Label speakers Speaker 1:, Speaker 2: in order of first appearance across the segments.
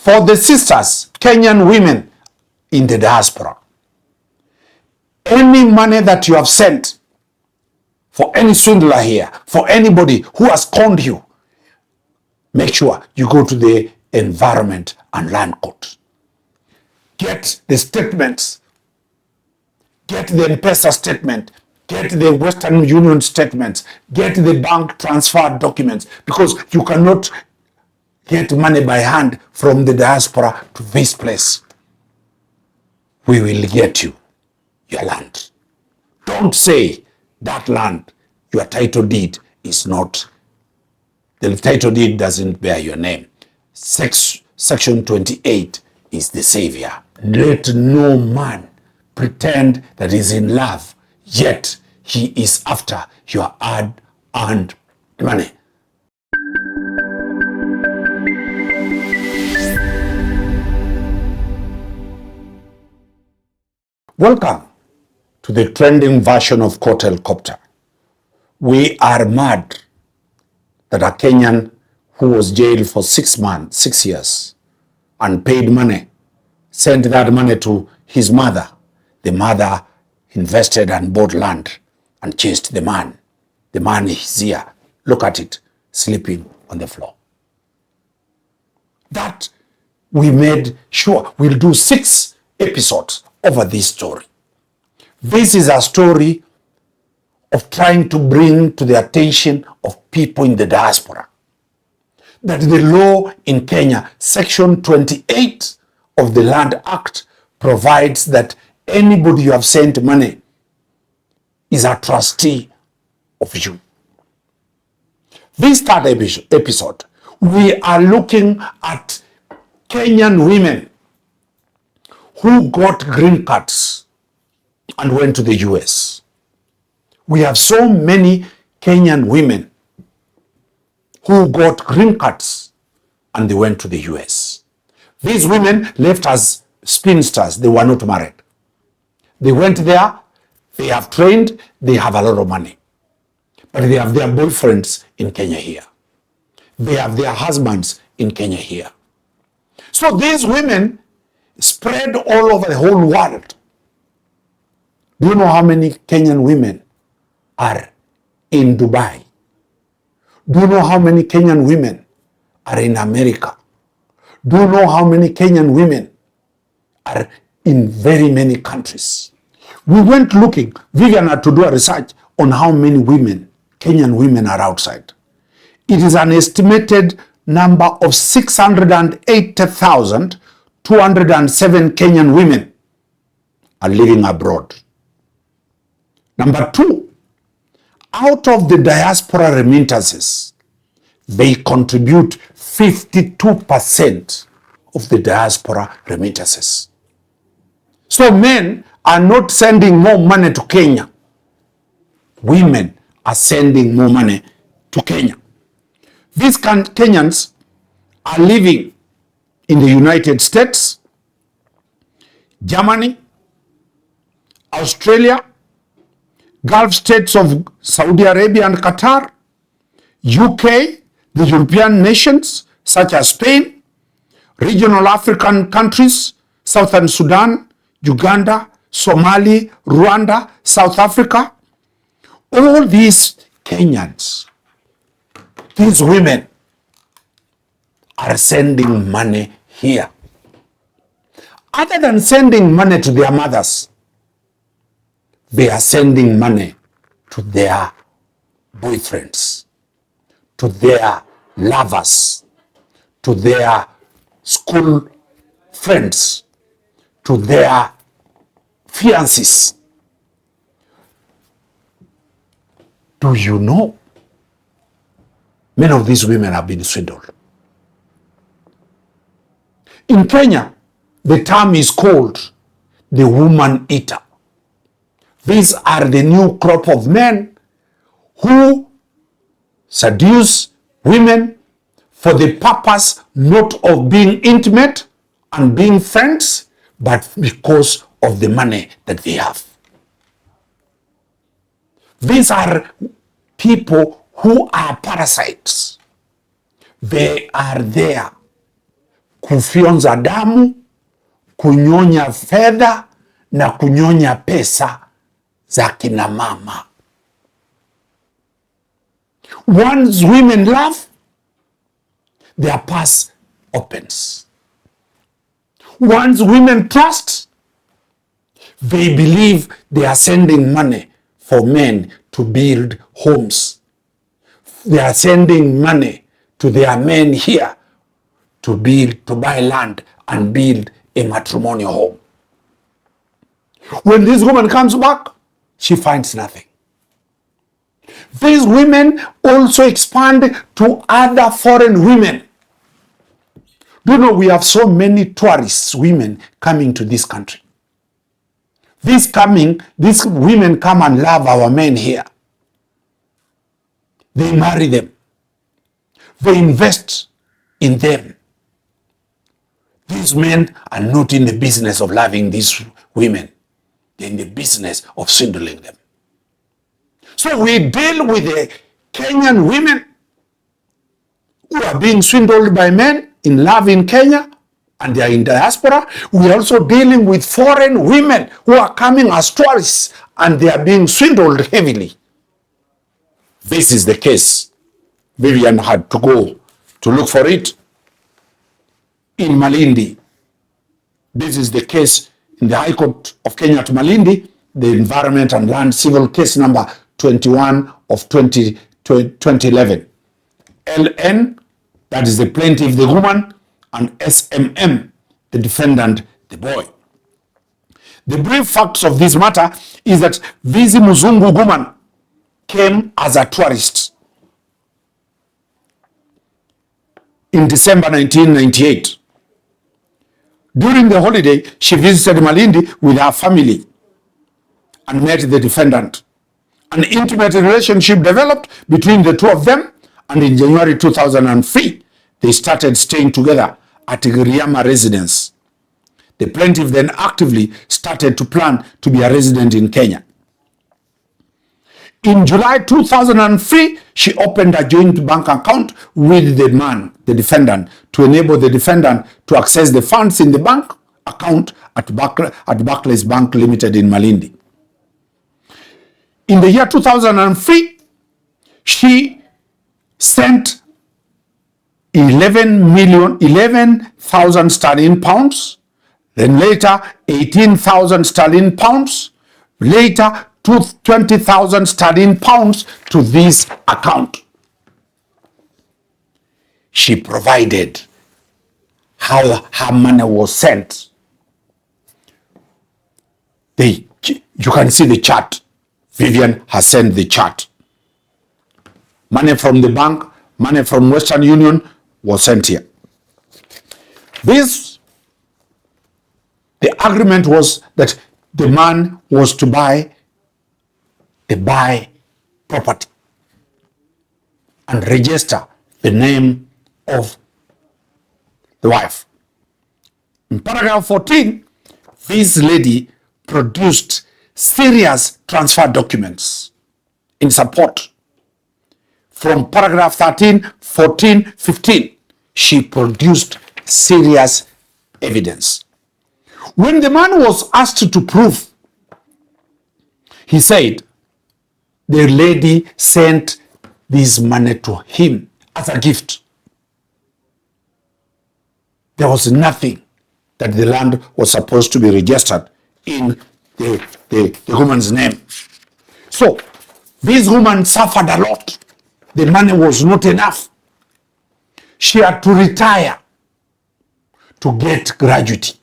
Speaker 1: for the sisters, Kenyan women in the diaspora. Any money that you have sent for any swindler here, for anybody who has conned you, make sure you go to the Environment and Land Court. Get the statements. Get the M-Pesa statement. Get the Western Union statements. Get the bank transfer documents, because you cannot get money by hand from the diaspora to this place. We will get you your land. Don't say that land, your title deed is not, the title deed doesn't bear your name. Section 28 is the savior. Let no man pretend that he's in love, yet he is after your hard-earned money. Welcome to the trending version of Court Helicopter. We are mad that a Kenyan who was jailed for 6 years and paid money, sent that money to his mother. The mother invested and bought land and chased the man. The man is here. Look at it, sleeping on the floor. That we made sure we'll do 6 episodes over this story. This is a story of trying to bring to the attention of people in the diaspora that the law in Kenya, Section 28 of the Land Act, provides that anybody you have sent money is a trustee of you. This third episode, we are looking at Kenyan women who got green cards and went to the US. We have so many Kenyan women who got green cards and they went to the US. These women left as spinsters. They were not married. They went there, they have trained, they have a lot of money. But they have their boyfriends in Kenya here. They have their husbands in Kenya here. So these women spread all over the whole world. Do you know how many Kenyan women are in Dubai? Do you know how many Kenyan women are in America? Do you know how many Kenyan women are in very many countries? We went looking. Vivian had to do a research on how many women, Kenyan women, are outside. It is an estimated number of 680,207 Kenyan women are living abroad. Number 2, out of the diaspora remittances, they contribute 52% of the diaspora remittances. So men are not sending more money to Kenya. Women are sending more money to Kenya. These Kenyans are living in the United States, Germany, Australia, Gulf states of Saudi Arabia and Qatar, UK, the European nations such as Spain, regional African countries, Southern Sudan, Uganda, Somalia, Rwanda, South Africa. All these Kenyans, these women are sending money here. Other than sending money to their mothers, they are sending money to their boyfriends, to their lovers, to their school friends, to their fiancés. Do you know? Many of these women have been swindled. In Kenya, the term is called the woman eater. These are the new crop of men who seduce women for the purpose not of being intimate and being friends, but because of the money that they have. These are people who are parasites. They are there kufyonza damu, kunyonya fedha na kunyonya pesa za kina mama. Once women love, their purse opens. Once women trust, they believe they are sending money for men to build homes. They are sending money to their men here to buy land and build a matrimonial home. When this woman comes back, she finds nothing. These women also expand to other foreign women. Do you know we have so many tourist women coming to this country? These women come and love our men here. They marry them. They invest in them. These men are not in the business of loving these women. They're in the business of swindling them. So we deal with the Kenyan women who are being swindled by men in love in Kenya, and they are in diaspora. We are also dealing with foreign women who are coming as tourists and they are being swindled heavily. This is the case. Vivian had to go to look for it in Malindi. This is the case in the High Court of Kenya at Malindi, the Environment and Land Civil Case number 21 of 2011. LN, that is the plaintiff, the woman, and SMM, the defendant, the boy. The brief facts of this matter is that this Muzungu woman came as a tourist in December 1998. During the holiday, she visited Malindi with her family and met the defendant. An intimate relationship developed between the two of them, and in January 2003, they started staying together at Giriama residence. The plaintiff then actively started to plan to be a resident in Kenya. In July 2003, she opened a joint bank account with the man, the defendant, to enable the defendant to access the funds in the bank account at Barclays Bank Limited in Malindi. In the year 2003, she sent 11,000 sterling pounds, then later 18,000 sterling pounds, later 20,000 sterling pounds to this account. She provided how her money was sent. You can see the chart. Vivian has sent the chart. Money from the bank, money from Western Union was sent here. The agreement was that the man was to buy property and register the name of the wife. In paragraph 14, this lady produced serious transfer documents in support. From paragraph 13, 14, 15, she produced serious evidence. When the man was asked to prove, he said the lady sent this money to him as a gift. There was nothing that the land was supposed to be registered in the woman's name. So this woman suffered a lot. The money was not enough. She had to retire to get gratuity,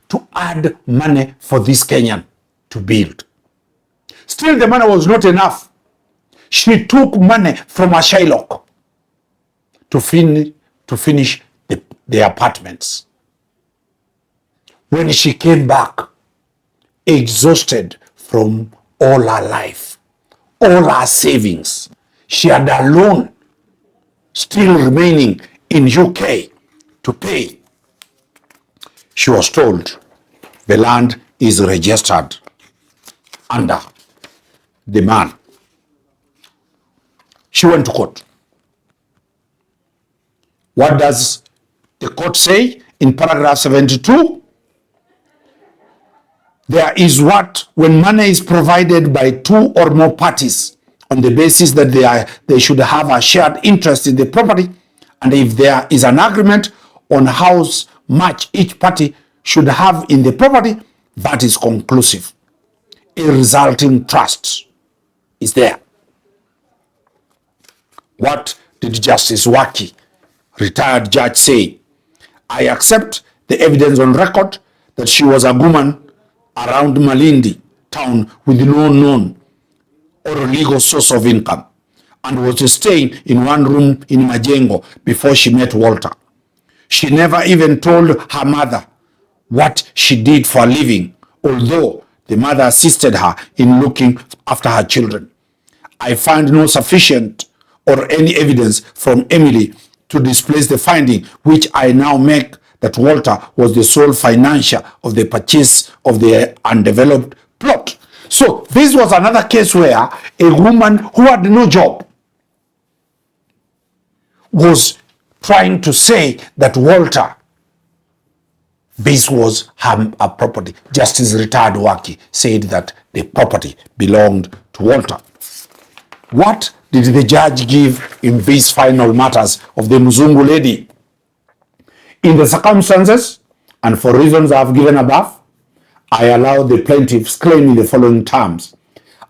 Speaker 1: to add money for this Kenyan to build. Still, the money was not enough. She took money from a Shylock to finish the apartments. When she came back, exhausted from all her life, all her savings, she had a loan still remaining in UK to pay. She was told the land is registered under the man. She went to court. What does The court say in paragraph 72, there is what, when money is provided by two or more parties on the basis that they should have a shared interest in the property, and if there is an agreement on how much each party should have in the property, that is conclusive. A resulting trust is there. What did Justice Waki, retired judge, say? I accept the evidence on record that she was a woman around Malindi town with no known or legal source of income and was staying in one room in Majengo before she met Walter. She never even told her mother what she did for a living, although the mother assisted her in looking after her children. I find no sufficient or any evidence from Emily to displace the finding which I now make that Walter was the sole financier of the purchase of the undeveloped plot. So this was another case where a woman who had no job was trying to say that Walter, this was her property. Justice retired Waki said that the property belonged to Walter. What did the judge give in these final matters of the Mzungu lady? In the circumstances, and for reasons I have given above, I allow the plaintiff's claim in the following terms.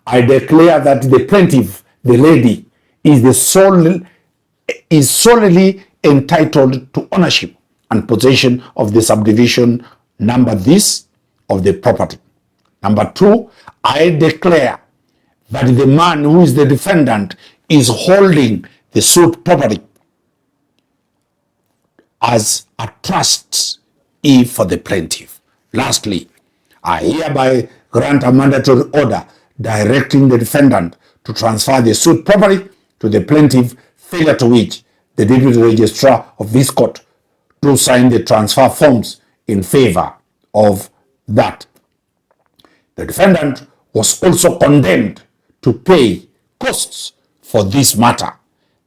Speaker 1: I declare that the plaintiff, the lady, is solely entitled to ownership and possession of the subdivision number this of the property. Number two, I declare that the man who is the defendant is holding the suit property as a trustee for the plaintiff. Lastly, I hereby grant a mandatory order directing the defendant to transfer the suit property to the plaintiff, failure to which the deputy registrar of this court to sign the transfer forms in favor of that. The defendant was also condemned to pay costs for this matter.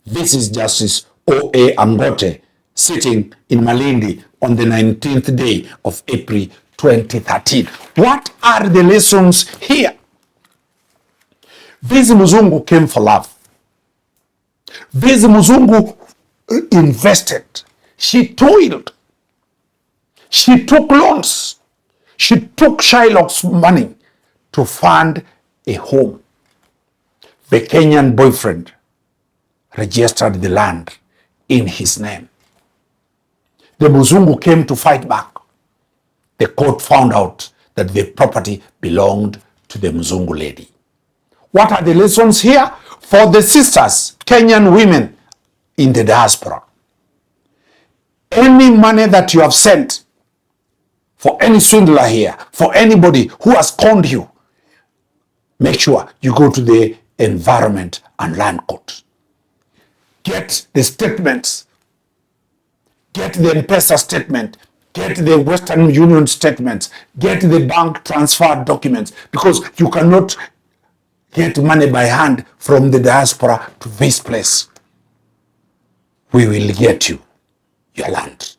Speaker 1: This is Justice O.A. Angote sitting in Malindi on the 19th day of April 2013. What are the lessons here? This Mzungu came for love. This Mzungu invested. She toiled. She took loans. She took Shylock's money to fund a home. The Kenyan boyfriend registered the land in his name. The Mzungu came to fight back. The court found out that the property belonged to the Mzungu lady. What are the lessons here? For the sisters, Kenyan women in the diaspora. Any money that you have sent for any swindler here, for anybody who has conned you, make sure you go to the Environment and Land Court. Get the statements. Get the M-Pesa statement. Get the Western Union statements. Get the bank transfer documents, because you cannot get money by hand from the diaspora to this place. We will get you your land.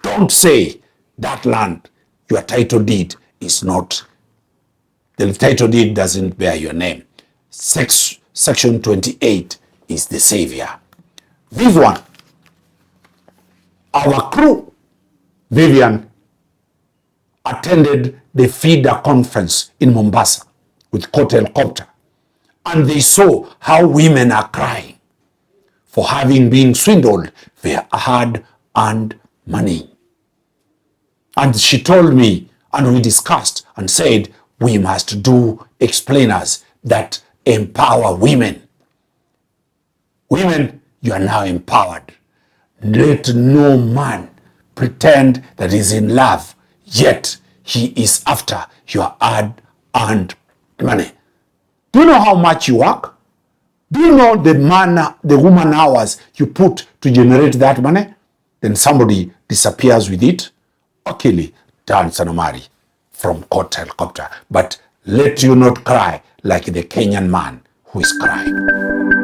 Speaker 1: Don't say that land, your title deed is not, the title deed doesn't bear your name. Section 28 is the savior. This one, our crew, Vivian, attended the feeder conference in Mombasa with court helicopter, and they saw how women are crying for having been swindled their hard-earned money. And she told me, and we discussed and said, we must do explainers that empower women. Women, you are now empowered. Let no man pretend that he's in love, yet he is after your hard-earned money. Do you know how much you work? Do you know the woman hours you put to generate that money? Then somebody disappears with it. Okay, Dan Sanomari from court helicopter. But let you not cry like the Kenyan man who is crying.